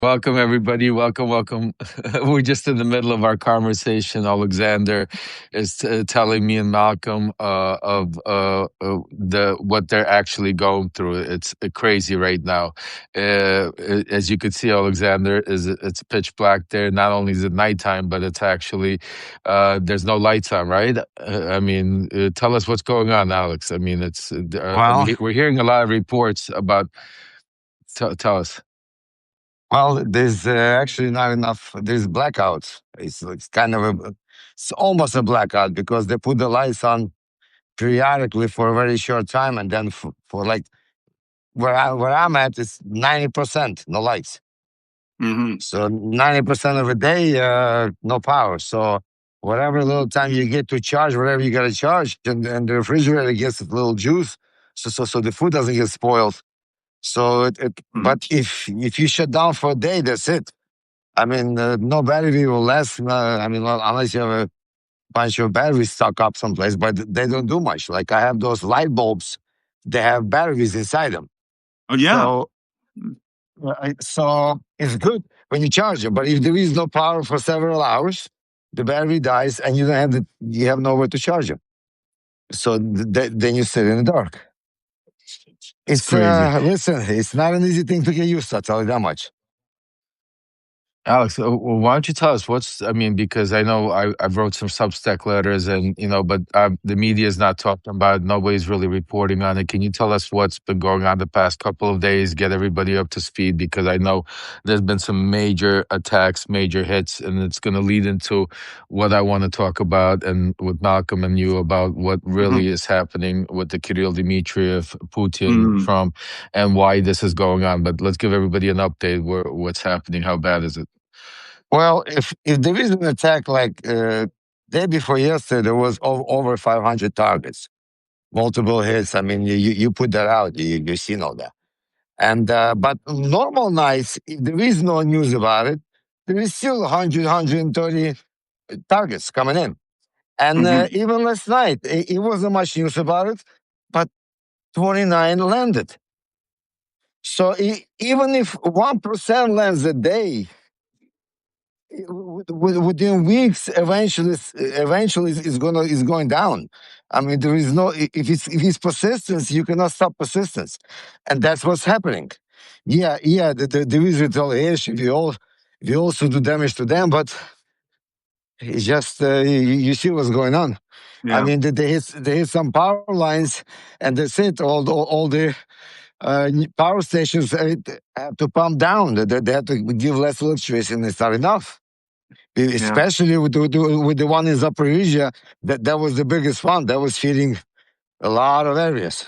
Welcome, everybody. Welcome, welcome. We're just in the middle of our conversation. Alexander is telling me and Malcolm of the what they're actually going through. It's crazy right now. As you could see, Alexander is it's pitch black there. Not only is it nighttime, but it's actually there's no lights on. Right? Tell us what's going on, Alex. I mean, it's Well, we're hearing a lot of reports about. Tell us. there's actually not enough. There's blackouts. It's kind of it's almost a blackout because they put the lights on periodically for a very short time, and then for like where I'm at, it's 90% no lights. So 90% of the day, no power. So whatever little time you get to charge, whatever you got to charge, and the refrigerator gets a little juice, so the food doesn't get spoiled. So but if you shut down for a day, that's it. I mean, no battery will last. Well, unless you have a bunch of batteries stuck up someplace, but they don't do much. Like I have those light bulbs, they have batteries inside them. Oh yeah. So, so it's good when you charge them. But if there is no power for several hours, the battery dies, and you have nowhere to charge it. So then you sit in the dark. It's crazy. Listen, it's not an easy thing to get used to. I'll tell you that much. Alex, well, why don't you tell us because I know I've wrote some Substack letters and, but the media is not talking about it. Nobody's really reporting on it. Can you tell us what's been going on the past couple of days, get everybody up to speed? Because I know there's been some major attacks, major hits, and it's going to lead into what I want to talk about and with Malcolm and you about what really is happening with the Kirill Dmitriev, Putin, Trump, and why this is going on. But let's give everybody an update. What's happening? How bad is it? Well, if there is an attack like day before yesterday, there was over 500 targets, multiple hits. I mean, you put that out, you seen all that. And but normal nights, if there is no news about it, there is still 100, 130 targets coming in. And even last night, it wasn't much news about it, but 29 landed. So even if 1% lands a day, within weeks, eventually is going down. I mean, there is no if it's persistence, you cannot stop persistence, and that's what's happening. Yeah, there is retaliation. We also do damage to them, but it's just you see what's going on. Yeah. I mean, they hit some power lines, and that's it. All the power stations have to pump down. They have to give less electricity, and it's not enough. Especially with the one in Zaporizhia, that was the biggest one. That was feeding a lot of areas.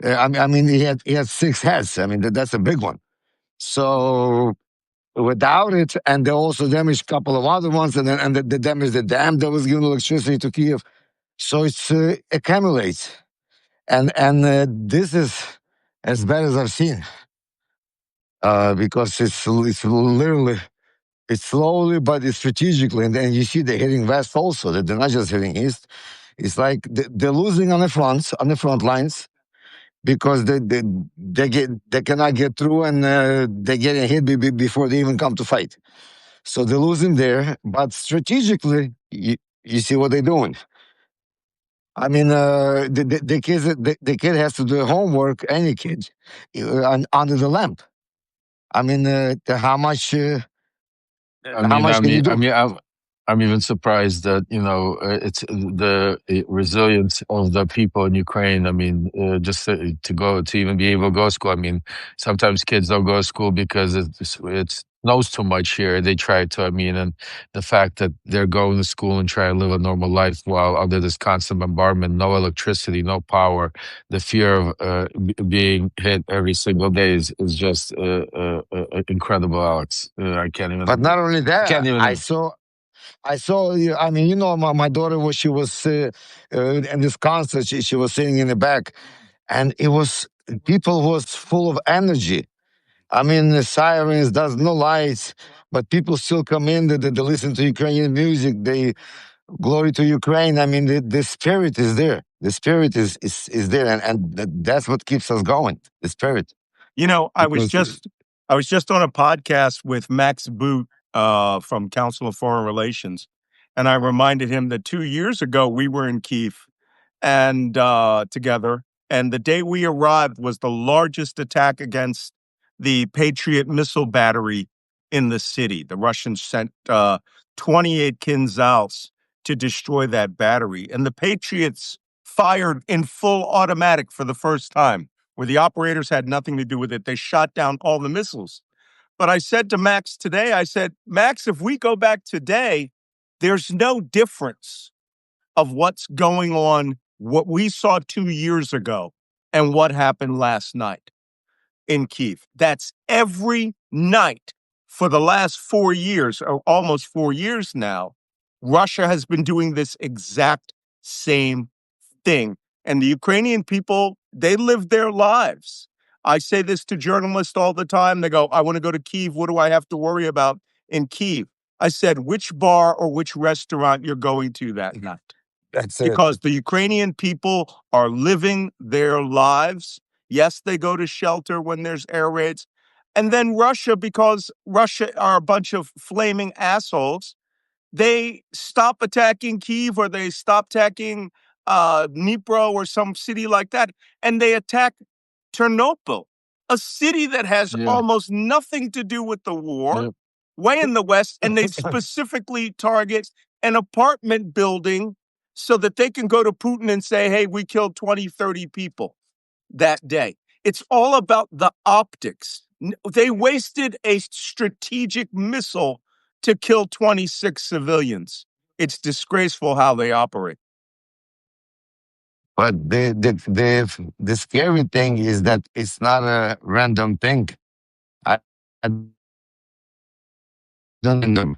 I mean, he had 6 heads. I mean, that's a big one. So without it, and they also damaged a couple of other ones, and then they damaged the dam that was giving electricity to Kiev. So it's accumulates, and this is as bad as I've seen, because it's literally. It's slowly, but it's strategically, and then you see they're hitting west also. They're not just hitting east. It's like they're losing on the front lines, because they cannot get through, and they're getting hit before they even come to fight. So they're losing there, but strategically, you see what they're doing. I mean, the kid has to do homework. Any kid, under the lamp. I mean, how much? How much can you do? I'm even surprised that it's the resilience of the people in Ukraine. I mean, just to even be able to go to school. I mean, sometimes kids don't go to school because it snows too much here. They try to. And the fact that they're going to school and trying to live a normal life while under this constant bombardment, no electricity, no power, the fear of being hit every single day is just incredible, Alex. I can't even. But not only that, Can't even. I saw. I mean, my daughter she was in this concert. She was sitting in the back, and it was people was full of energy. I mean, the sirens, there's no lights, but people still come in. They listen to Ukrainian music. They glory to Ukraine. I mean, the spirit is there. The spirit is there, and that's what keeps us going. The spirit. I was just I was just on a podcast with Max Boot from Council of Foreign Relations, and I reminded him that 2 years ago we were in Kiev and together, and the day we arrived was the largest attack against the Patriot missile battery in the city. The Russians sent 28 Kinzhals to destroy that battery, and the Patriots fired in full automatic for the first time, where the operators had nothing to do with it. They shot down all the missiles. But I said to Max today, I said, Max, if we go back today, there's no difference of what's going on, what we saw 2 years ago and what happened last night in Kiev. That's every night for the last 4 years, or almost 4 years now. Russia has been doing this exact same thing. And the Ukrainian people, they live their lives. I say this to journalists all the time. They go, I want to go to Kiev. What do I have to worry about in Kiev? I said, which bar or which restaurant you're going to that night? That's it. Because the Ukrainian people are living their lives. Yes, they go to shelter when there's air raids. And then Russia, because Russia are a bunch of flaming assholes, they stop attacking Kyiv or they stop attacking Dnipro or some city like that, and they attack Chernobyl, a city that has Yeah. almost nothing to do with the war, Yeah. way in the West, and they specifically target an apartment building so that they can go to Putin and say, hey, we killed 20, 30 people that day. It's all about the optics. They wasted a strategic missile to kill 26 civilians. It's disgraceful how they operate. But the scary thing is that it's not a random thing. I don't know.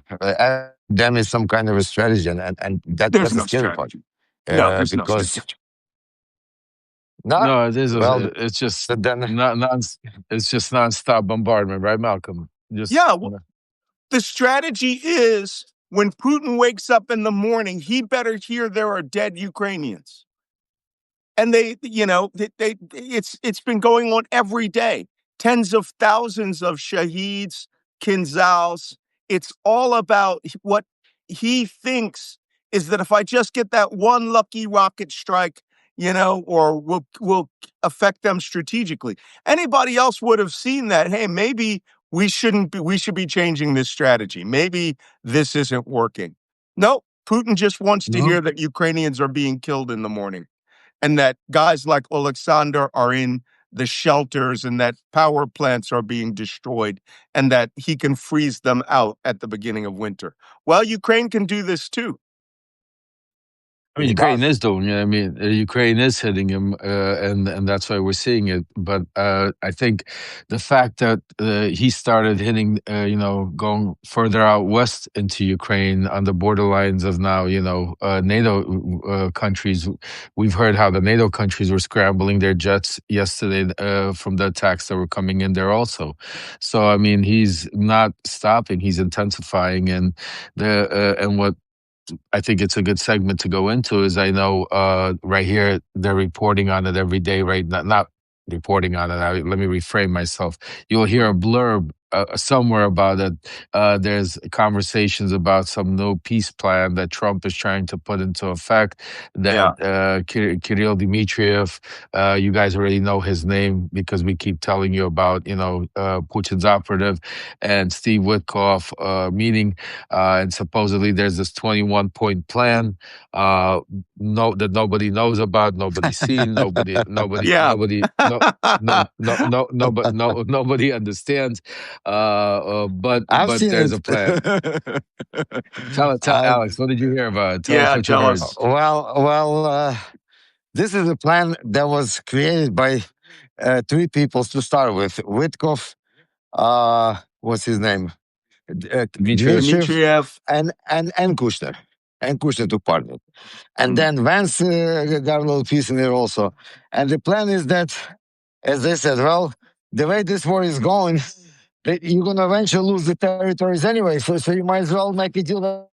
Them is some kind of a strategy, and There's that's the no scary part. strategy. No, there's no Because strategy. not No, it is. well, It's just then it's just nonstop bombardment, right, Malcolm? Just Yeah, the strategy is when Putin wakes up in the morning, he better hear there are dead Ukrainians. And it's been going on every day. Tens of thousands of shaheeds, kinzals. It's all about what he thinks is that if I just get that one lucky rocket strike, or will affect them strategically. Anybody else would have seen that. Hey, maybe we should be changing this strategy. Maybe this isn't working. No, Putin just wants to no. hear that Ukrainians are being killed in the morning and that guys like Oleksandr are in the shelters and that power plants are being destroyed and that he can freeze them out at the beginning of winter. Well, Ukraine can do this too. I mean, He Ukraine does. is doing it. I mean, Ukraine is hitting him, and that's why we're seeing it. But I think the fact that he started hitting, going further out west into Ukraine on the borderlines of now, NATO countries. We've heard how the NATO countries were scrambling their jets yesterday from the attacks that were coming in there also. So I mean, he's not stopping; he's intensifying, and what I think it's a good segment to go into is I know right here they're reporting on it every day, right? Not reporting on it. Let me reframe myself. You'll hear a blurb somewhere about it. There's conversations about some new peace plan that Trump is trying to put into effect. That Yeah. Kirill Dmitriev, you guys already know his name because we keep telling you about Putin's operative and Steve Witkoff meeting. And supposedly there's this 21-point plan that nobody knows about, nobody's seen, Yeah. nobody understands. I've But seen there's it. a plan. Tell I, Alex, what did you hear about it? Tell us Yeah, what you tell heard. us. this is a plan that was created by three people to start with. Witkov, what's his name? Dmitriev. Dmitriev, Dmitriev. and Kushner. And Kushner took part in it. And Mm. then Vance got a little piece in there also. And the plan is that, as they said, well, the way this war is going, you're going to eventually lose the territories anyway. So you might as well make a deal that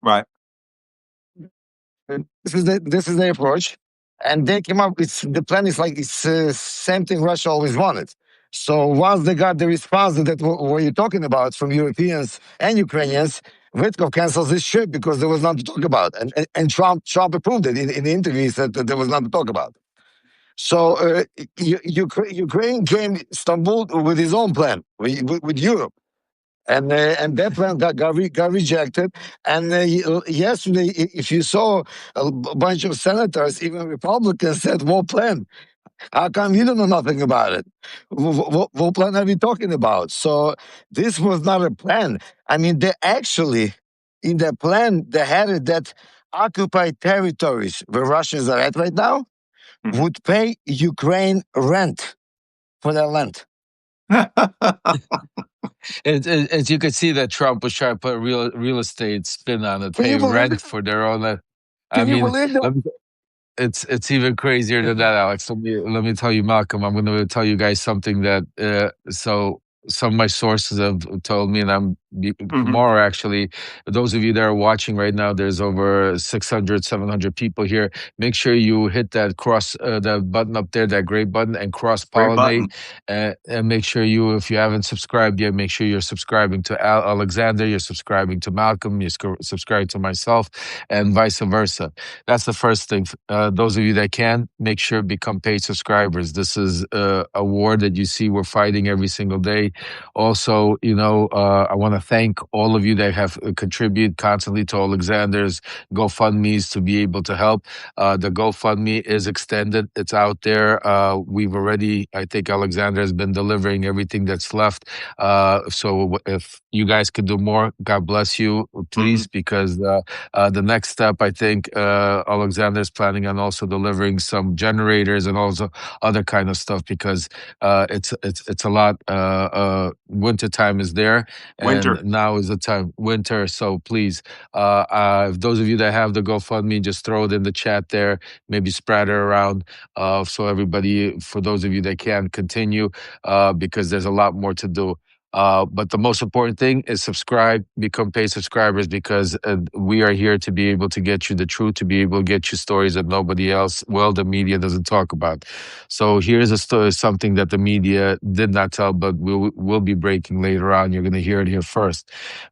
Right. this is the approach. And they came up with the plan is like it's same thing Russia always wanted. So once they got the response that what you're talking about from Europeans and Ukrainians, Vitkov cancels his trip because there was nothing to talk about, and Trump approved it in the interview. He said that there was nothing to talk about. So Ukraine came Istanbul with his own plan with Europe, and that plan got rejected. And yesterday, if you saw a bunch of senators, even Republicans, said, "What plan? How come you don't know nothing about it? What plan are we talking about?" So this was not a plan. I mean, they actually, in the plan, they had it that occupied territories where Russians are at right now would pay Ukraine rent for their land. As you could see, that Trump was trying to put a real estate spin on it, Can pay you believe rent it? for their own. I Can you mean, believe it? let me it's even crazier than that, Alex. Let me tell you, Malcolm. I'm going to tell you guys something that so some of my sources have told me, and Mhm. tomorrow actually. Those of you that are watching right now, there's over 600, 700 people here. Make sure you hit that button up there, that gray button, and cross Great pollinate. button. And make sure if you haven't subscribed yet, make sure you're subscribing to Alexander, you're subscribing to Malcolm, you're subscribing to myself, and vice versa. That's the first thing. Those of you that can, make sure become paid subscribers. This is a war that you see we're fighting every single day. Also, I want to thank all of you that have contributed constantly to Alexander's GoFundMe's to be able to help. The GoFundMe is extended. It's out there. We've already, I think Alexander has been delivering everything that's left. So if you guys could do more, God bless you, please, because the next step, I think, Alexander is planning on also delivering some generators and also other kind of stuff because it's a lot. Winter time is there, and Winter. now is the time winter. So please, if those of you that have the GoFundMe, just throw it in the chat there. Maybe spread it around, so everybody. For those of you that can continue, because there's a lot more to do. But the most important thing is subscribe, become paid subscribers, because we are here to be able to get you the truth, to be able to get you stories that nobody else, well, the media doesn't talk about. So here's a story, something that the media did not tell, but we'll be breaking later on. You're going to hear it here first.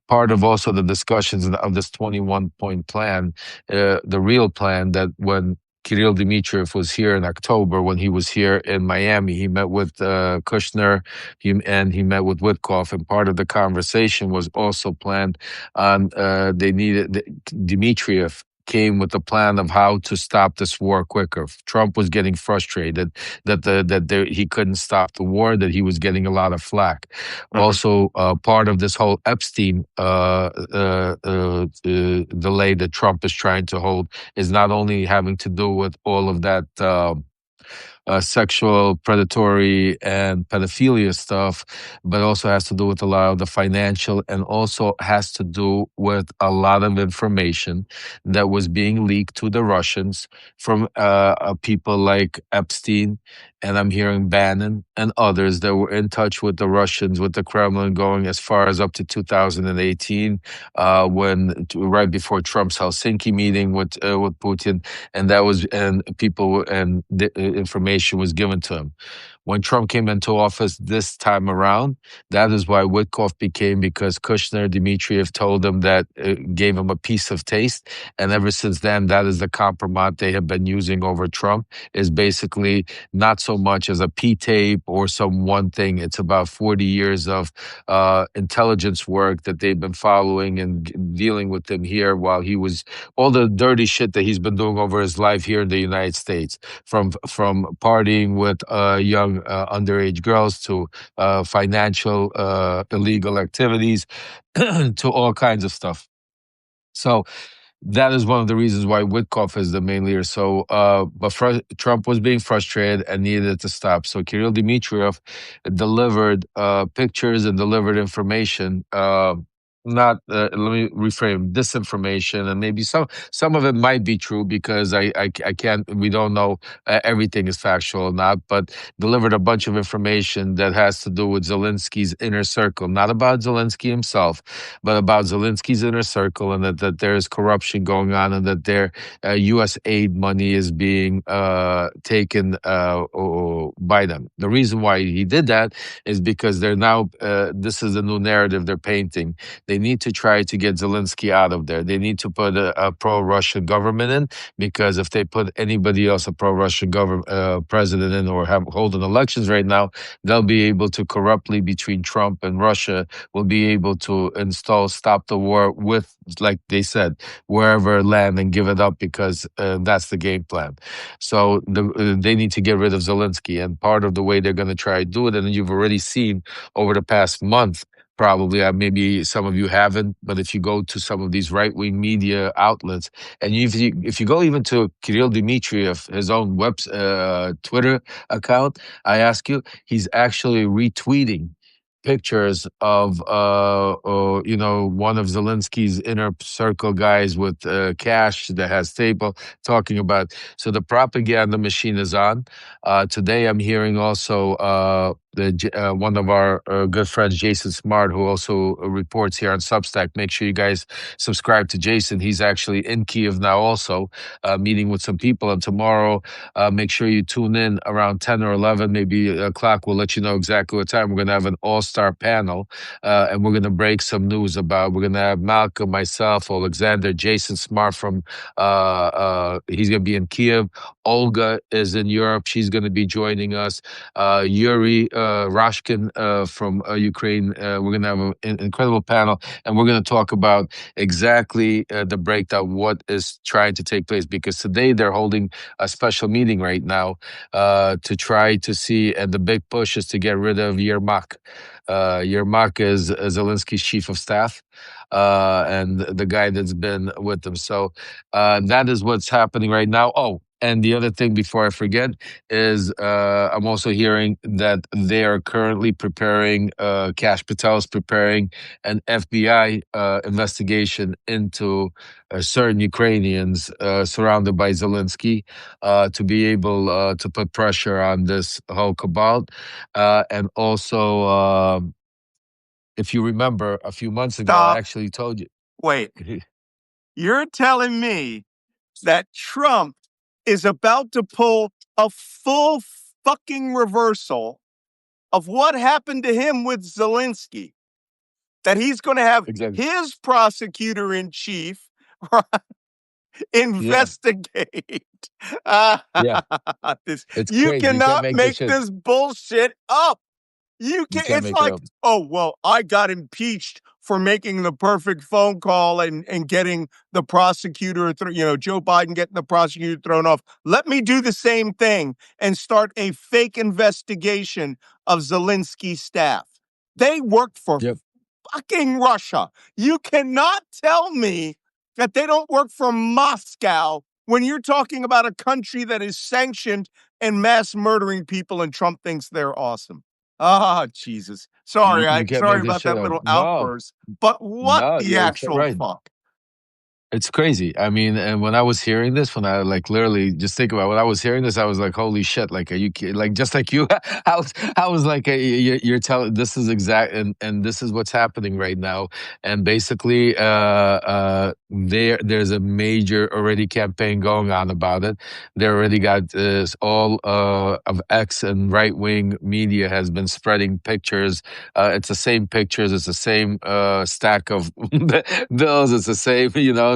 Part of also the discussions of this 21-point plan, the real plan that when Kirill Dmitriev was here in October, when he was here in Miami, he met with Kushner, and he met with Witkoff, and part of the conversation was also planned on they needed Dmitriev came with a plan of how to stop this war quicker. Trump was getting frustrated that he couldn't stop the war, that he was getting a lot of flack. Also, part of this whole Epstein delay that Trump is trying to hold is not only having to do with all of that. Sexual, predatory, and pedophilia stuff, but also has to do with a lot of the financial, and also has to do with a lot of information that was being leaked to the Russians from people like Epstein, and I'm hearing Bannon and others that were in touch with the Russians, with the Kremlin, going as far as up to 2018, right before Trump's Helsinki meeting with Putin, and the information was given to him. When Trump came into office this time around, that is why Witkoff became, because Kushner, Dmitriev told him that, gave him a piece of taste. And ever since then, that is the compromise they have been using over Trump, is basically not so much as a P tape or some one thing. It's about 40 years of intelligence work that they've been following and dealing with him here while he was, all the dirty shit that he's been doing over his life here in the United States, from partying with young underage girls to financial illegal activities to all kinds of stuff. So that is one of the reasons why Witkoff is the main leader. So, but Trump was being frustrated and needed to stop. So Kirill Dmitriev delivered pictures and delivered information not let me reframe disinformation, and maybe some of it might be true because I can't, we don't know everything is factual or not, but delivered a bunch of information that has to do with Zelensky's inner circle, not about Zelensky himself, but about Zelensky's inner circle, and that there is corruption going on, and that their U.S. aid money is being taken by them. The reason why he did that is because they're now this is the new narrative they're painting. They need to try to get Zelensky out of there. They need to put a pro-Russian government in, because if they put anybody else, a pro-Russian government president in, or have holding elections right now, they'll be able to corruptly, between Trump and Russia, will be able to stop the war with, like they said, wherever land and give it up, because that's the game plan. So they need to get rid of Zelensky, and part of the way they're going to try to do it, and you've already seen over the past month, probably maybe some of you haven't, but if you go to some of these right-wing media outlets, and if you go even to Kirill Dmitriev, his own Twitter account, I ask you, he's actually retweeting pictures of one of Zelensky's inner circle guys with cash that has table, talking about, so the propaganda machine is on. Today I'm hearing also one of our good friends, Jason Smart, who also reports here on Substack. Make sure you guys subscribe to Jason. He's actually in Kiev now, also meeting with some people. And tomorrow, make sure you tune in around 10 or 11, maybe o'clock. We'll let you know exactly what time. We're going to have an all-star panel, and we're going to break some news about. We're going to have Malcolm, myself, Oleksandr, Jason Smart from. He's going to be in Kiev. Olga is in Europe. She's going to be joining us. Yuri Rashkin from Ukraine. We're going to have an incredible panel, and we're going to talk about exactly the breakdown, what is trying to take place, because today they're holding a special meeting right now to try to see, and the big push is to get rid of Yermak. Yermak is Zelensky's chief of staff, and the guy that's been with them. So that is what's happening right now. Oh, and the other thing, before I forget, is I'm also hearing that they are currently preparing, Kash Patel is preparing an FBI investigation into certain Ukrainians surrounded by Zelensky, to be able to put pressure on this whole cabal. And also, if you remember, a few months ago, I Stop. actually told you. Wait, you're telling me that Trump is about to pull a full fucking reversal of what happened to him with Zelensky? That he's going to have Exactly. his prosecutor in chief investigate. Yeah. This, It's you crazy. You can't cannot make make this shit. this bullshit up. You can't It's make it like, up. oh, well, I got impeached for making the perfect phone call and getting the prosecutor, Joe Biden getting the prosecutor thrown off. Let me do the same thing and start a fake investigation of Zelensky's staff. They work for Yep. fucking Russia. You cannot tell me that they don't work for Moscow when you're talking about a country that is sanctioned and mass murdering people, and Trump thinks they're awesome. Ah, Jesus. Sorry, You can't sorry make this about shit that up. little No, outburst, but what no, the you're actual right. fuck? It's crazy. I mean, and when I was hearing this, when I like literally just think about when I was hearing this, I was like, "Holy shit!" Like, are you like just like you? I was like, You're telling this is exact, and this is what's happening right now." And basically, there's a major already campaign going on about it. They already got all of X and right wing media has been spreading pictures. It's the same pictures. It's the same stack of bills. It's the same,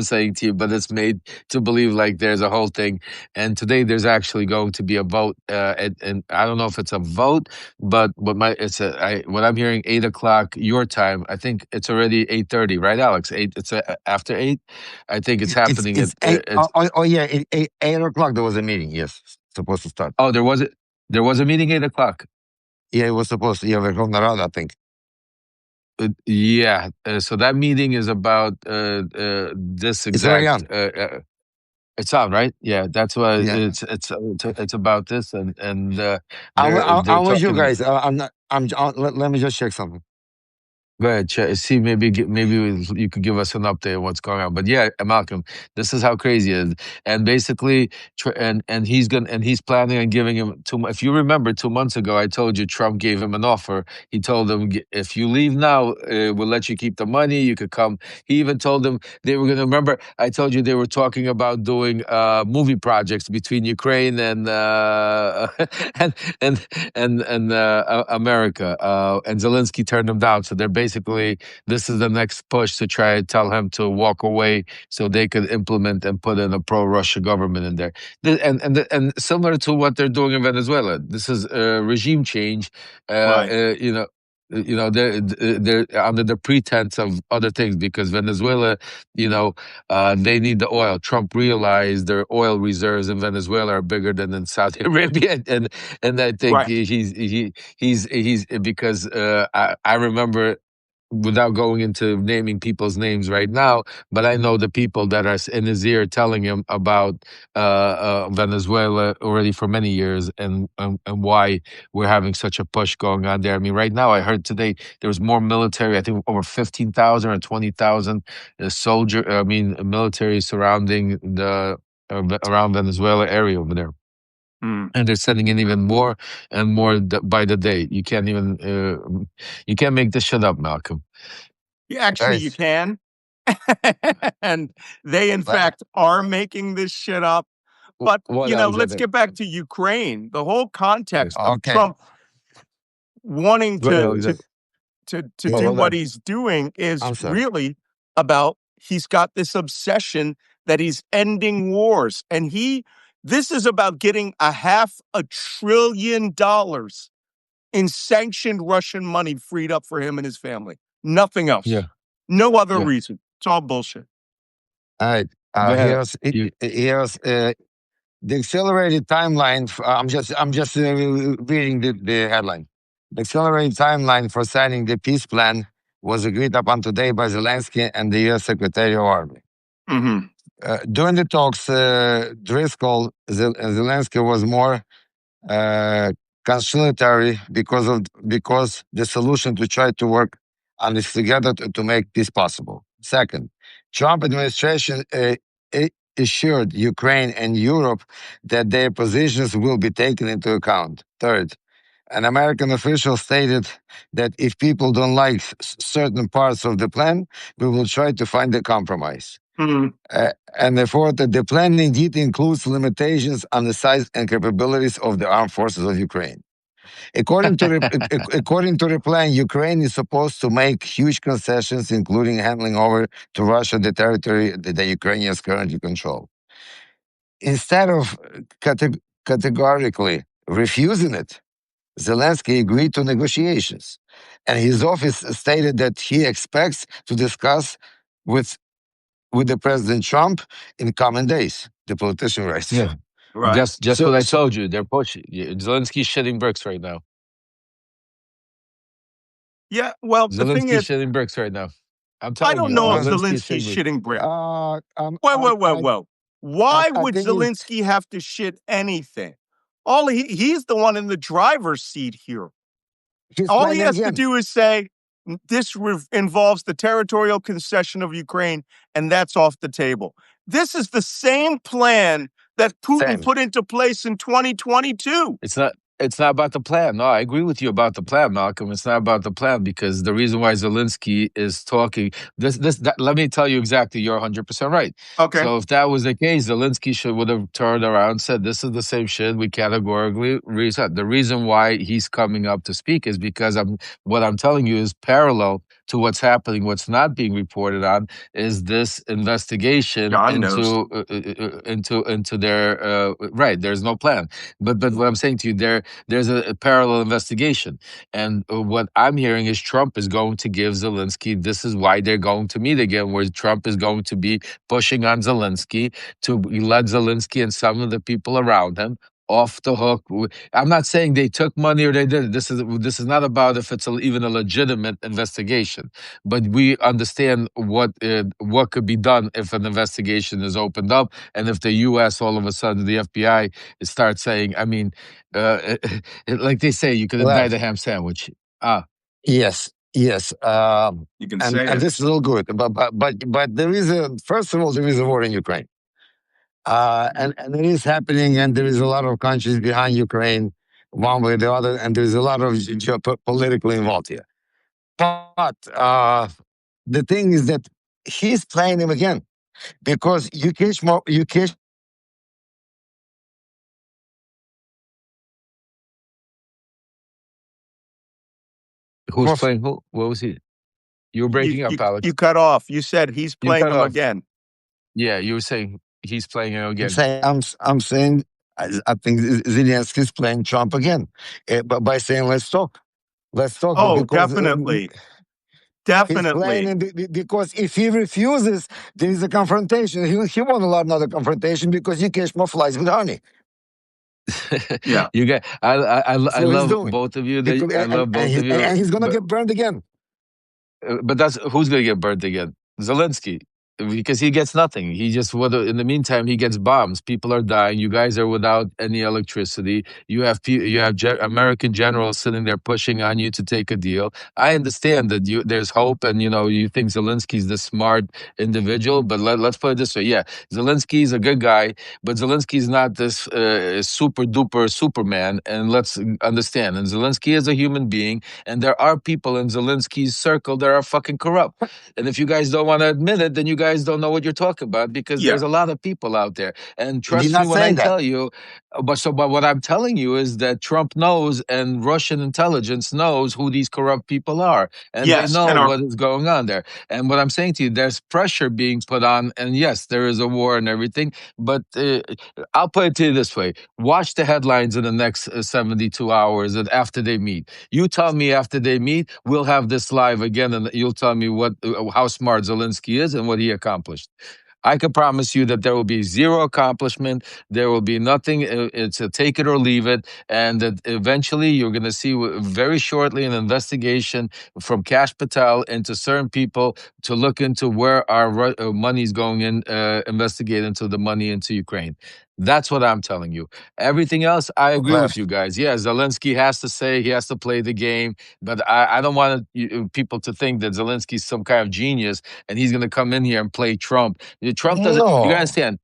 saying to you, but it's made to believe like there's a whole thing. And today there's actually going to be a vote, and I don't know if it's a vote, but what I'm hearing, 8 o'clock your time. I think it's already 8:30, right, Alex? Eight. It's after 8. I think it's happening It's at eight. it's. Oh yeah, 8 o'clock. There was a meeting. Yes, supposed to start. Oh, there was a meeting 8 o'clock. Yeah, it was supposed to. Yeah, Verkhovna Rada, I think. Yeah. So that meeting is about this It's very exact. young. It's on, right? Yeah, that's why Yeah. it's about this, and I'm, they're I'm, they're I'm with you talking. guys. I'm not. Let me just check something. Go ahead, see, maybe you could give us an update on what's going on. But yeah, Malcolm, this is how crazy it is. And basically, and he's planning on giving him if you remember 2 months ago, I told you Trump gave him an offer. He told him, if you leave now, we'll let you keep the money. You could come. He even told them they were going to remember. I told you they were talking about doing movie projects between Ukraine and and America. And Zelensky turned them down. So they're basically, this is the next push to try to tell him to walk away so they could implement and put in a pro-Russia government in there. And similar to what they're doing in Venezuela, this is regime change. Right. They're under the pretense of other things, because Venezuela, they need the oil. Trump realized their oil reserves in Venezuela are bigger than in Saudi Arabia, and I think Right. he's because I remember, without going into naming people's names right now, but I know the people that are in his ear telling him about Venezuela already for many years, and why we're having such a push going on there. I mean, right now I heard today there was more military. I think over 15,000 or 20,000 military surrounding the around Venezuela area over there. Mm. And they're sending in even more and more by the day. You can't make this shit up, Malcolm. Yeah, actually, you Guys, can. And they, in let- fact, are making this shit up. But, What else are let's they? get back to Ukraine. The whole context of okay. Trump wanting Go ahead, to Alexander. do Hold what on. he's doing is I'm sorry. really about, he's got this obsession that he's ending wars. And this is about getting $500 billion in sanctioned Russian money freed up for him and his family. Nothing else. Yeah. No other Yeah. reason. It's all bullshit. All right. Go ahead. Here's the accelerated timeline. I'm just reading the headline. The accelerated timeline for signing the peace plan was agreed upon today by Zelensky and the U.S. Secretary of Army. Mm-hmm. During the talks, Driscoll Zelensky was more conciliatory because the solution to try to work on this together to make peace possible. Second, Trump administration assured Ukraine and Europe that their positions will be taken into account. Third, an American official stated that if people don't like certain parts of the plan, we will try to find a compromise. Mm-hmm. And the fourth, that the plan indeed includes limitations on the size and capabilities of the armed forces of Ukraine. According to the plan, Ukraine is supposed to make huge concessions, including handing over to Russia the territory that the Ukrainians currently control. Instead of categorically refusing it, Zelensky agreed to negotiations, and his office stated that he expects to discuss with the President Trump in coming days. The politician writes. Yeah. Right. Just what I told you. They're pushing. Zelensky's shitting bricks right now. Yeah, well, the thing Zelensky's is, shitting bricks right now. I'm I telling don't you, know if Zelensky's Zelensky's shitting bricks. shitting bricks. I Whoa. Why I would think he's Zelensky have to shit anything? He's the one in the driver's seat here. All he playing has to again. do is say, this involves the territorial concession of Ukraine, and that's off the table. This is the same plan that Putin Same. put into place in 2022. It's not about the plan. No, I agree with you about the plan, Malcolm. It's not about the plan, because the reason why Zelensky is talking let me tell you exactly. You're 100% right. Okay. So if that was the case, Zelensky would have turned around and said, "This is the same shit. We categorically reset." The reason why he's coming up to speak is because what I'm telling you is parallel to what's happening. What's not being reported on is this investigation God knows. into their right. There's no plan, but what I'm saying to you, there's a parallel investigation. And what I'm hearing is Trump is going to give Zelensky, this is why they're going to meet again, where Trump is going to be pushing on Zelensky to let Zelensky and some of the people around him off the hook. I'm not saying they took money or they didn't. This is not about if it's even a legitimate investigation, but we understand what could be done if an investigation is opened up, and if the U.S. all of a sudden, the FBI starts saying, I mean, like they say, you could indict a ham sandwich. Yes. Yes, You can and say and it. this is all good, but there is a first of all there is a war in Ukraine, and it is happening, and there is a lot of countries behind Ukraine, one way or the other, and there is a lot of geopolitical involved here. But the thing is that he's playing him again because you catch Who's more playing who? What was he? You were breaking up, You Alex. cut off. You said he's You playing cut him off. again. Yeah, you were saying he's playing it I'm again. saying, I'm saying, I think Zelensky's playing Trump again, but by saying let's talk, Oh, because definitely. he's playing Definitely. him because if he refuses, there is a confrontation. He won't allow another confrontation because he catch more flies with honey. Yeah. You guys, That's I what he's love doing. both of you. Because, I love both of you, and he's gonna but get burned again. but that's who's going to get burnt again? Zelensky, because he gets nothing. He just in the meantime he gets bombs. People are dying. You guys are without any electricity. You have American generals sitting there pushing on you to take a deal. I understand that there's hope, and you think Zelensky's the smart individual, but let's put it this way: yeah, Zelensky's a good guy, but Zelensky's not this super duper Superman. And let's understand, and Zelensky is a human being, and there are people in Zelensky's circle that are fucking corrupt. And if you guys don't want to admit it, then you guys don't know what you're talking about, because Yeah. there's a lot of people out there. And He's trust me not when I saying that. tell you, but what I'm telling you is that Trump knows, and Russian intelligence knows who these corrupt people are, and they Yes. know And our what is going on there. And what I'm saying to you, there's pressure being put on, and yes, there is a war and everything. But I'll put it to you this way: watch the headlines in the next 72 hours, and after they meet. You tell me after they meet, we'll have this live again, and you'll tell me how smart Zelensky is and what he accomplished. I can promise you that there will be zero accomplishment. There will be nothing. It's a take it or leave it, and that eventually you're going to see very shortly an investigation from Cash Patel into certain people to look into where our money is going in, investigate into the money into Ukraine. That's what I'm telling you. Everything else, I agree with Left. you guys. Yeah, Zelensky has to say, he has to play the game, but I don't want people to think that Zelensky's some kind of genius and he's going to come in here and play Trump. Trump doesn't, you gotta No. understand,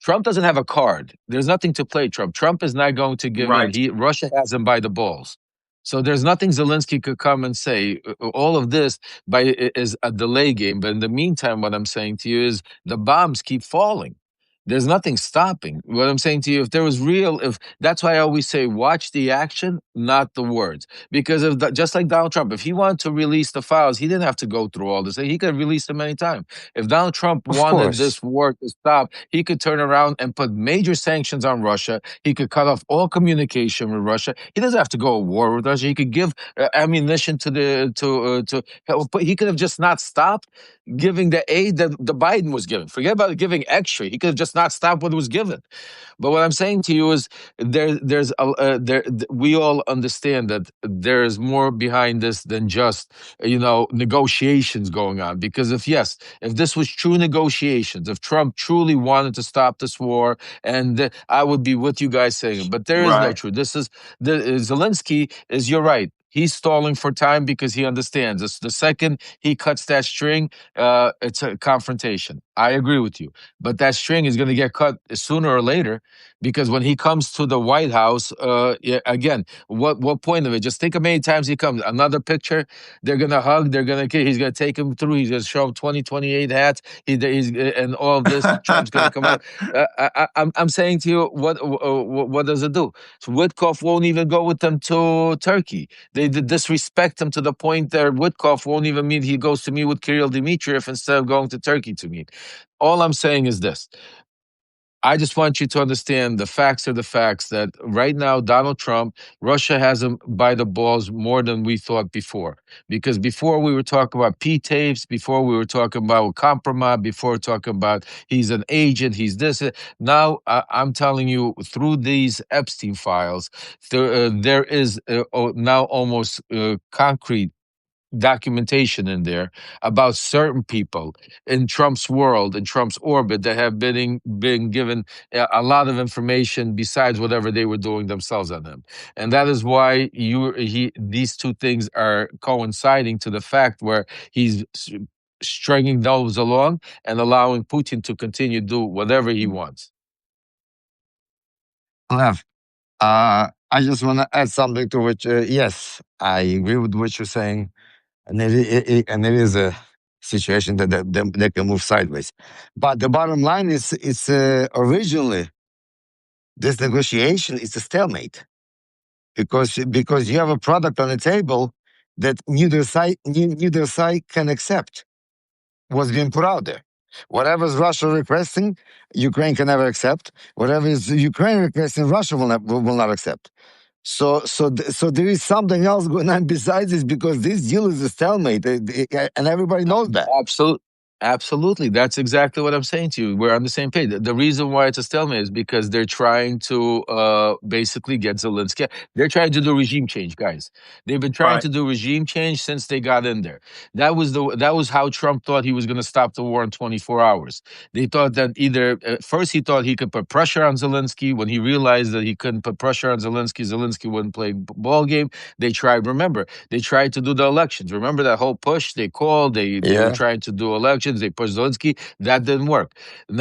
Trump doesn't have a card. There's nothing to play Trump. Trump is not going to give in. right. Russia has him by the balls. So there's nothing Zelensky could come and say. All of this is a delay game. But in the meantime, what I'm saying to you is the bombs keep falling. There's nothing stopping. What I'm saying to you, if there was real, if that's why I always say, watch the action, not the words. Because of just like Donald Trump, if he wanted to release the files, he didn't have to go through all this. He could have released them anytime. If Donald Trump Of wanted course. this war to stop, he could turn around and put major sanctions on Russia. He could cut off all communication with Russia. He doesn't have to go to war with Russia. He could give ammunition to he could have just not stopped giving the aid that the Biden was giving. Forget about giving extra. He could have just not stopped what was given. But what I'm saying to you is we all understand that there is more behind this than just negotiations going on. Because if this was true negotiations, if Trump truly wanted to stop this war, and I would be with you guys saying it. But there is no Right. truth. This is Zelensky is. You're right. He's stalling for time because he understands this. The second he cuts that string, it's a confrontation. I agree with you, but that string is going to get cut sooner or later, because when he comes to the White House, yeah, again, what point of it? Just think how many times he comes. Another picture, they're gonna hug, he's gonna take him through. He's gonna show him 2028 hats. He's and all of this. Trump's gonna come out. I'm saying to you, what does it do? So Witkoff won't even go with them to Turkey. They disrespect him to the point that Witkoff won't even meet. He goes to meet with Kirill Dmitriev instead of going to Turkey to meet. All I'm saying is this: I just want you to understand the facts are the facts, that right now, Donald Trump, Russia has him by the balls more than we thought before. Because before we were talking about P tapes, before we were talking about compromise, before we were talking about he's an agent, he's this. Now, I'm telling you, through these Epstein files, there is now almost concrete documentation in there about certain people in Trump's world, in Trump's orbit, that have been given a lot of information besides whatever they were doing themselves on him. And that is why these two things are coinciding to the fact where he's stringing those along and allowing Putin to continue to do whatever he wants. Lev, I just want to add something to which, yes, I agree with what you're saying. And it is a situation that they can move sideways. But the bottom line is, it's originally, this negotiation is a stalemate. Because you have a product on the table that neither side can accept what's being put out there. Whatever is Russia requesting, Ukraine can never accept. Whatever is Ukraine requesting, Russia will not accept. So there is something else going on besides this, because this deal is a stalemate, and everybody knows that. Absolutely. That's exactly what I'm saying to you. We're on the same page. The reason why it's a stalemate is because they're trying to basically get Zelensky. They're trying to do regime change, guys. They've been trying Right. to do regime change since they got in there. That was how Trump thought he was going to stop the war in 24 hours. They thought that either first he thought he could put pressure on Zelensky. When he realized that he couldn't put pressure on Zelensky, Zelensky wouldn't play ball game. They tried. Remember, they tried to do the elections. Remember that whole push they called. They were Yeah. trying to do elections. They pushed Zelensky. That didn't work. And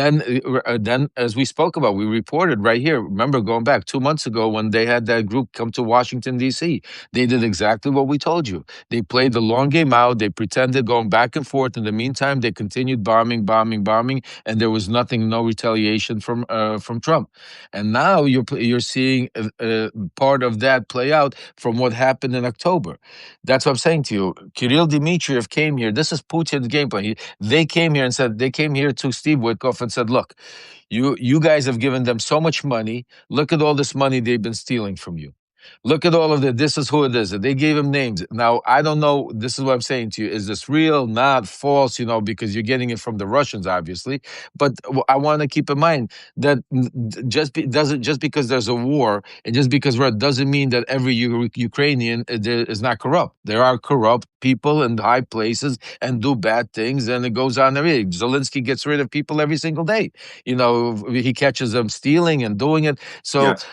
then, as we spoke about, we reported right here. Remember, going back 2 months ago when they had that group come to Washington D.C., they did exactly what we told you. They played the long game out. They pretended going back and forth. In the meantime, they continued bombing, and there was nothing, no retaliation from Trump. And now you're seeing part of that play out from what happened in October. That's what I'm saying to you. Kirill Dmitriev came here. This is Putin's game plan. They came here to Steve Witkoff and said, look, you guys have given them so much money. Look at all this money they've been stealing from you. Look at all of that. This is who it is. They gave him names. Now, I don't know. This is what I'm saying to you. Is this real, not false? Because you're getting it from the Russians, obviously. But I want to keep in mind that just because there's a war and just because doesn't mean that every Ukrainian is not corrupt. There are corrupt people in high places and do bad things, and it goes on. Zelensky gets rid of people every single day. He catches them stealing and doing it. So Yes.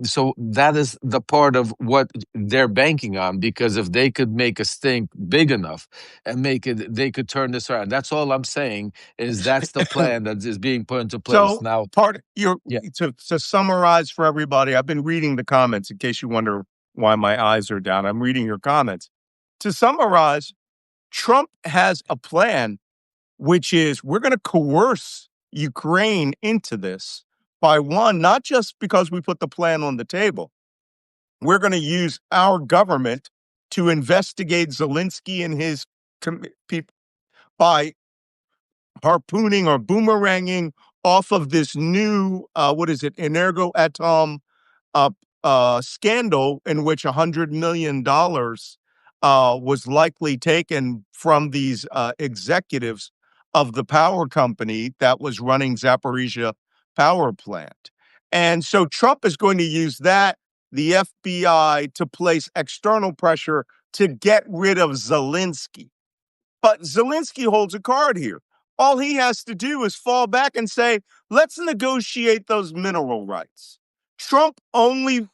so that is the part of what they're banking on, because if they could make a stink big enough and they could turn this around. That's all I'm saying, is that's the plan that is being put into place So now. Yeah. to summarize for everybody, I've been reading the comments in case you wonder why my eyes are down. I'm reading your comments. To summarize, Trump has a plan, which is we're going to coerce Ukraine into this by one, not just because we put the plan on the table. We're going to use our government to investigate Zelensky and his people by harpooning or boomeranging off of this new, Energoatom uh, scandal in which $100 million was likely taken from these executives of the power company that was running Zaporizhia power plant. And so Trump is going to use that, the FBI, to place external pressure to get rid of Zelensky. But Zelensky holds a card here. All he has to do is fall back and say, let's negotiate those mineral rights. Trump only,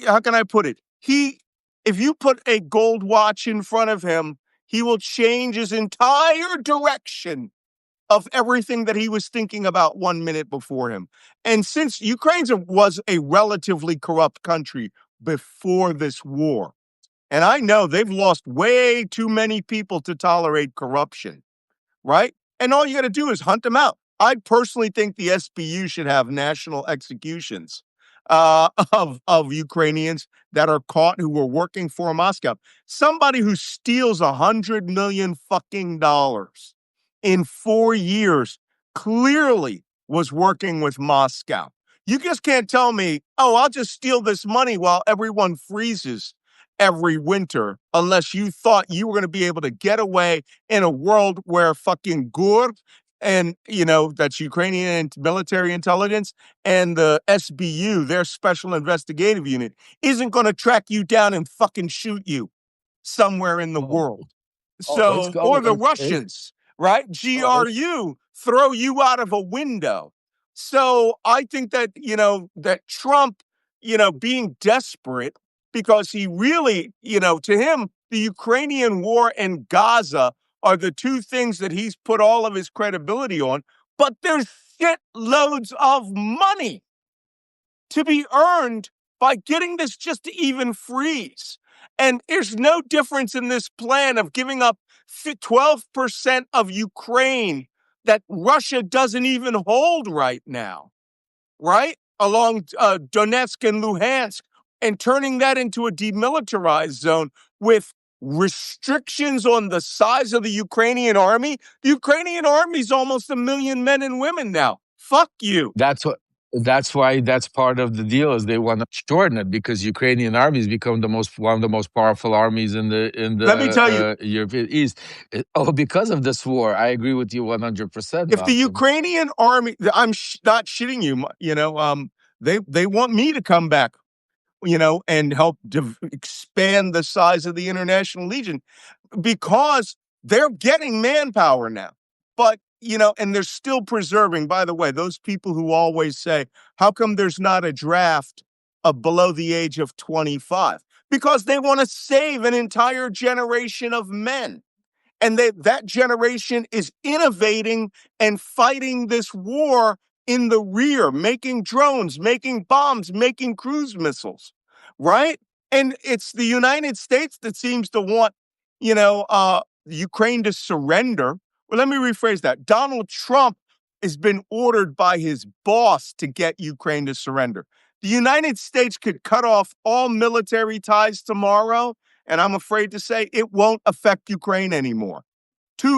how can I put it? If you put a gold watch in front of him, he will change his entire direction of everything that he was thinking about 1 minute before him. And since Ukraine was a relatively corrupt country before this war, and I know they've lost way too many people to tolerate corruption, right? And all you got to do is hunt them out. I personally think the SBU should have national executions of Ukrainians that are caught who were working for Moscow. Somebody who steals $100 million fucking dollars in 4 years clearly was working with Moscow. You just can't tell me, oh, I'll just steal this money while everyone freezes every winter, unless you thought you were going to be able to get away in a world where fucking GUR and, that's Ukrainian military intelligence, and the SBU, their special investigative unit, isn't going to track you down and fucking shoot you. somewhere in the Oh, world. let's So, go. or the Russians, right? Let's, GRU, throw you out of a window. So I think that, that Trump, being desperate because he really, to him, the Ukrainian war and Gaza are the two things that he's put all of his credibility on, but there's shitloads of money to be earned by getting this just to even freeze. And there's no difference in this plan of giving up 12% of Ukraine that Russia doesn't even hold right now, right? Along Donetsk and Luhansk, and turning that into a demilitarized zone with restrictions on the size of the Ukrainian army. The Ukrainian army is almost 1 million men and women now. Fuck you. that's why that's part of the deal is they want to shorten it because Ukrainian armies become one of the most powerful armies in Let me tell you, the European East. Because of this war, I agree with you 100%, if the Malcolm. Ukrainian army, I'm not shitting you, they want me to come back, and help expand the size of the International Legion because they're getting manpower now. But, and they're still preserving, by the way, those people who always say, how come there's not a draft of below the age of 25? Because they want to save an entire generation of men. And that generation is innovating and fighting this war in the rear, making drones, making bombs, making cruise missiles, right? And it's the United States that seems to want, Ukraine to surrender. Well, let me rephrase that. Donald Trump has been ordered by his boss to get Ukraine to surrender. The United States could cut off all military ties tomorrow, and I'm afraid to say it won't affect Ukraine anymore.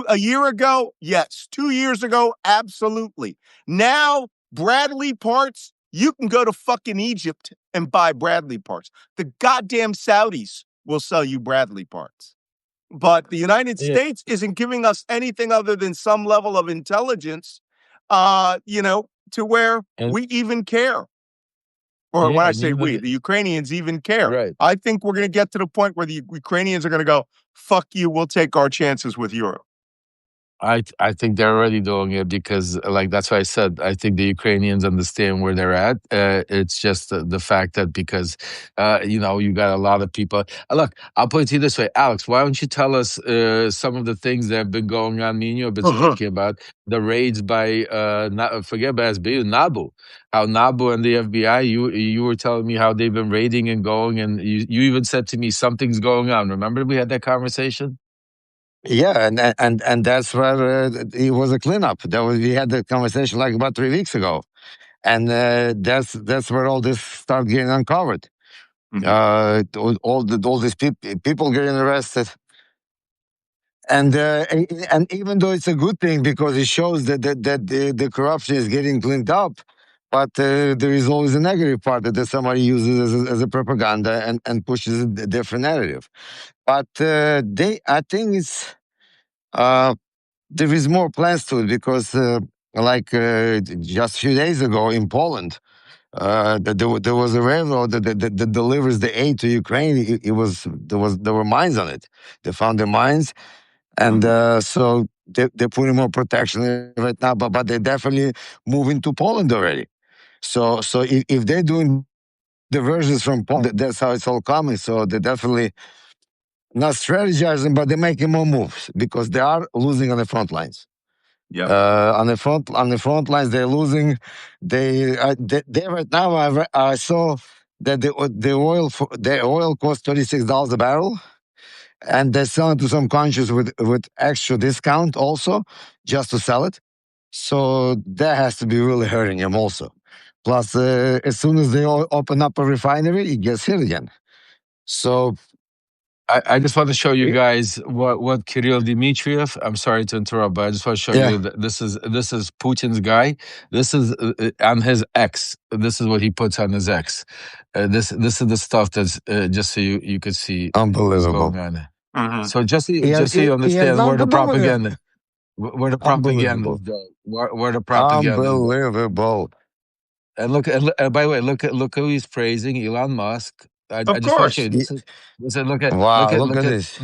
A year ago, yes. 2 years ago, absolutely. Now, Bradley parts, you can go to fucking Egypt and buy Bradley parts. The goddamn Saudis will sell you Bradley parts. But the United Yeah, States isn't giving us anything other than some level of intelligence, to where and we even care. Or when yeah, I and say we, even the Ukrainians even care. right. I think we're going to get to the point where the Ukrainians are going to go, fuck you, we'll take our chances with Europe. I think they're already doing it because, like, that's why I said I think the Ukrainians understand where they're at. It's just the fact that because, you got a lot of people. Look, I'll put it to you this way, Alex. Why don't you tell us some of the things that have been going on? Me and you have been speaking about the raids by, forget about SBU, NABU. How NABU and the FBI. You were telling me how they've been raiding and going, and you even said to me something's going on. Remember we had that conversation? Yeah, and that's where it was a cleanup. We had the conversation like about 3 weeks ago, and that's where all this started getting uncovered. All these people getting arrested, and even though it's a good thing because it shows that the corruption is getting cleaned up, but there is always a negative part that somebody uses as a propaganda and pushes a different narrative. But I think it's. There is more plans to it because, just a few days ago in Poland, there was a railroad that delivers the aid to Ukraine. There were mines on it. They found the mines, and so they're putting more protection right now. But they're definitely moving to Poland already. So if they're doing diversions from Poland, that's how it's all coming. So they're definitely not strategizing, but they're making more moves because they are losing on the front lines. Yep. On the front lines, they're losing. They right now. I saw that the oil costs $36 a barrel, and they're selling to some countries with extra discount also, just to sell it. So that has to be really hurting them also. Plus, as soon as they open up a refinery, it gets hit again. So I just want to show you it- guys what Kirill Dmitriev. I'm sorry to interrupt, but I just want to show yeah, you that this is Putin's guy. This is on his X. This is what he puts on his X. This is the stuff that's just so you could see what's unbelievable. going on. Mhm. So just Yeah, so you understand where the propaganda unbelievable, is going, where the propaganda is going. unbelievable. And look, by the way, look who he's praising: Elon Musk, Of I just want to show course. you. This is Wow, look at this.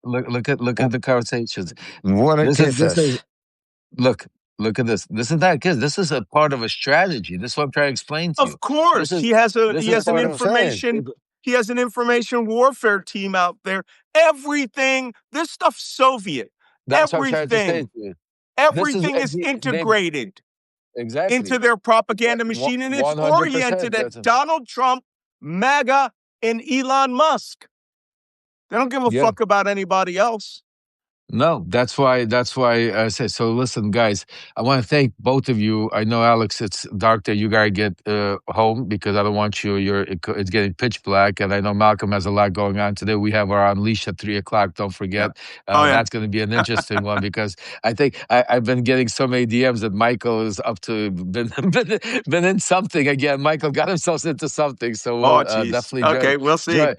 look at the conversations. What a This is kisses. look look at this. This is not kids. This is a part of a strategy. This is what I'm trying to explain to you. Of course. He has This is That's an what I'm saying. information warfare team out there. Everything, this stuff's Soviet. That's what I'm trying to say Everything, to you. This is everything is integrated into exactly their propaganda machine, and it's 100%. oriented at Donald Trump, MAGA, and Elon Musk. They don't give a Yeah. fuck about anybody else. No, that's why I said so. Listen, guys, I want to thank both of you. I know, Alex, it's dark there. You gotta get home because I don't want you. It's getting pitch black, and I know Malcolm has a lot going on today. We have our Unleash at 3 o'clock. Don't forget. Oh, yeah. That's going to be an interesting one because I think I've been getting so many DMs that Michael is up to been in something again. Michael got himself into something, so we'll Oh, geez. definitely Okay, we'll see.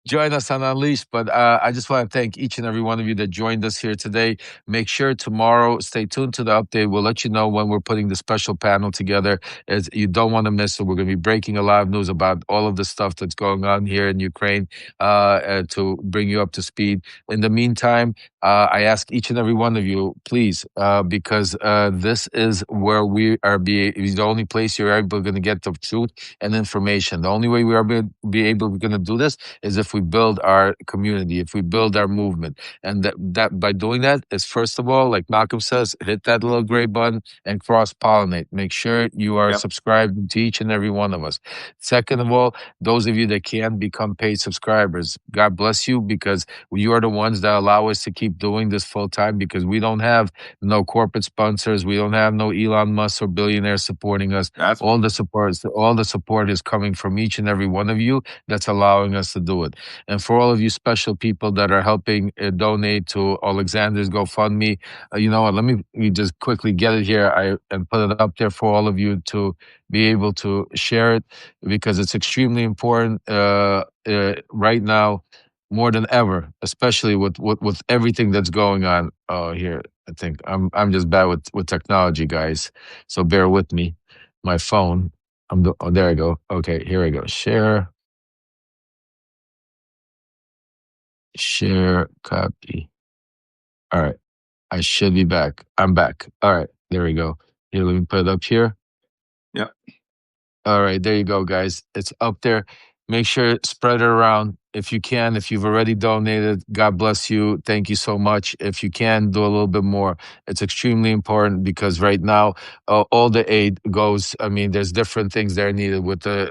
join us on Unleashed. But I just want to thank each and every one of you that joined us here today. Make sure tomorrow, stay tuned to the update. We'll let you know when we're putting the special panel together. As you don't want to miss it. We're going to be breaking a lot of news about all of the stuff that's going on here in Ukraine to bring you up to speed. In the meantime, I ask each and every one of you, please, because this is where we are the only place you're able going to get the truth and information. The only way we are going to do this is if we build our community, if we build our movement. And that by doing that is, first of all, like Malcolm says, hit that little gray button and cross-pollinate. Make sure you are subscribed to each and every one of us. Second of all, those of you that can become paid subscribers, God bless you, because you are the ones that allow us to keep doing this full time, because we don't have no corporate sponsors. We don't have no Elon Musk or billionaires supporting us. All the support is coming from each and every one of you that's allowing us to do it. And for all of you special people that are helping donate to Oleksandr's GoFundMe, you know what? Let me just quickly get it here and put it up there for all of you to be able to share it, because it's extremely important right now, more than ever, especially with everything that's going on here. I think I'm just bad with technology, guys. So bear with me. My phone. There I go. Okay, here I go. Share copy. All right. I should be back. I'm back. All right. There we go. Here, let me put it up here. Yep. All right. There you go, guys. It's up there. Make sure spread it around if you can. If you've already donated, God bless you. Thank you so much. If you can, do a little bit more. It's extremely important, because right now, all the aid goes. I mean, there's different things that are needed.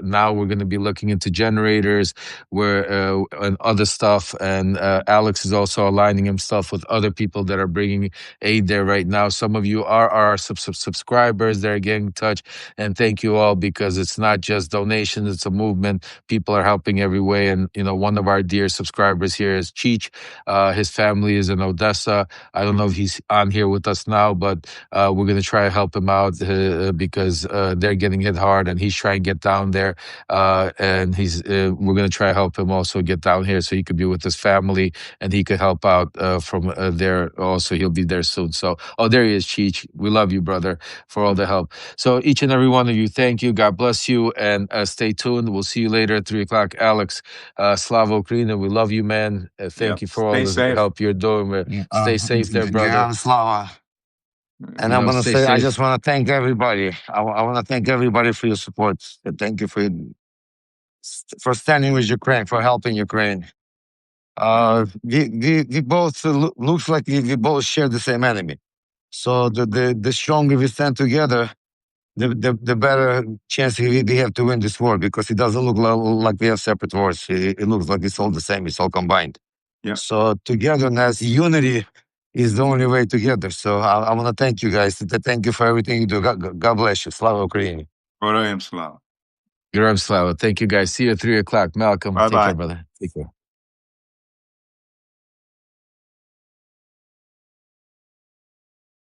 Now we're going to be looking into generators, and other stuff. And Alex is also aligning himself with other people that are bringing aid there right now. Some of you are our subscribers. They're getting in touch, and thank you all, because it's not just donations; it's a movement. People are helping every way. And one of our dear subscribers here is Cheech. His family is in Odessa. I don't know if he's on here with us now, but we're going to try to help him out because they're getting hit hard, and he's trying to get down there. And we're going to try to help him also get down here so he could be with his family, and he could help out from there also. He'll be there soon. So, there he is, Cheech. We love you, brother, for all the help. So each and every one of you, thank you. God bless you, and stay tuned. We'll see you later at 3 o'clock. Alex, Slava Ukraina, we love you, man. Thank you for all the help you're doing. Stay safe there, brother. Yeah, Slava. And I'm going to say, I just want to thank everybody. I want to thank everybody for your support. Thank you for standing with Ukraine, for helping Ukraine. We both looks like we both share the same enemy. So the stronger we stand together, the better chance we have to win this war, because it doesn't look like we have separate wars. It looks like it's all the same. It's all combined. Yeah. So togetherness, unity is the only way together. So I want to thank you guys. Thank you for everything you do. God bless you. Slava Ukraini. Slava. Slava. Thank you, guys. See you at 3 o'clock. Malcolm, take care, brother. Take care.